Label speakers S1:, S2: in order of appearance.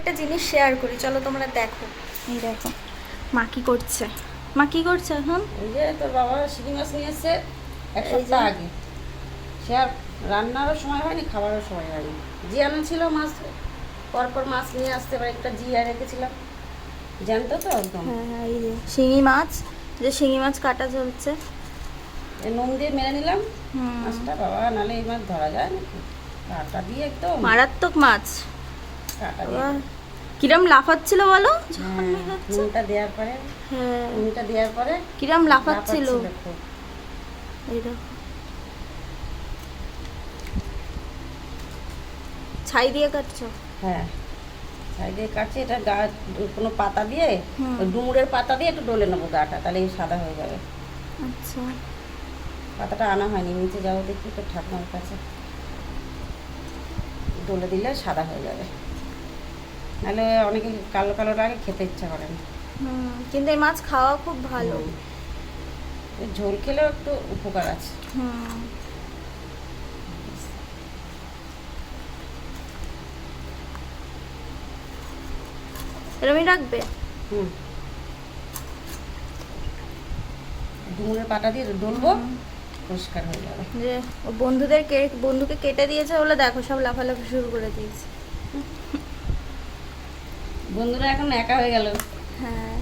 S1: একটা জিনিস শেয়ার করি, চলো তোমরা দেখো। এই দেখো মা কি করছে, মা কি করছে এখন?
S2: এই যে তোর বাবা শিঙি মাছ নিয়ে এসছে এক সপ্তাহ আগে, সে আর রান্নারও সময় হয়নি, খাবারও সময় হয়নি। জিয়ানো ছিল মাছ, পরপর মাছ নিয়ে আসতে পারে, একটা জিয়া রেখেছিলাম, জানতো তো একদম।
S1: হ্যাঁ এই যে শিঙি মাছ, যে শিঙি মাছ কাটা চলছে।
S2: এই নুন দিয়ে মেরে নিলাম
S1: হুম,
S2: মাছটা, বাবা নাহলে এই মাছ ধরা যায় নাকি, কাঁটা দিয়ে একদম
S1: মারাত্মক মাছ।
S2: কাঁটা দিয়ে।
S1: বাবা, কিরম লাফাচ্ছিল বলো যখন
S2: হ্যাঁ,
S1: মেঘাচ্ছে?
S2: নুনটা দেওয়ার পরে,
S1: হ্যাঁ
S2: নুনটা দেওয়ার পরে
S1: কিরম লাফাচ্ছিল।
S2: খুব।
S1: এই দেখো ছাই দিয়ে কাটছো?
S2: হ্যাঁ, সাইডে কাটছি, এটা গা কোনো পাতা দিয়ে,
S1: হুম।
S2: ওই ডুমুরের পাতা দিয়ে একটু ডলে নেবো গাটা, তাহলে এই সাদা হয়ে যাবে।
S1: আচ্ছা,
S2: পাতাটা আনা হয়নি, নিচে যাবো দেখি তো ঠাকুমার কাছে, ডলে দিলে সাদা হয়ে যাবে, নাহলে অনেকে কালো কালো লাগে, খেতে ইচ্ছা করে না।
S1: কিন্তু এই মাছ খাওয়া খুব ভালো।
S2: হুম। এই ঝোল খেলেও একটু উপকার আছে।
S1: হুম, এরমই রাখবে।
S2: হুম, ডুমুরের পাতা দিয়ে ডলবো, পরিষ্কার হয়ে যাবে।
S1: যে ও বন্ধুকে কেটে দিয়েছে বলে দেখো সব লাফালাফি শুরু করে দিয়েছে।
S2: বন্ধুরা এখন একা হয়ে গেল।
S1: হ্যাঁ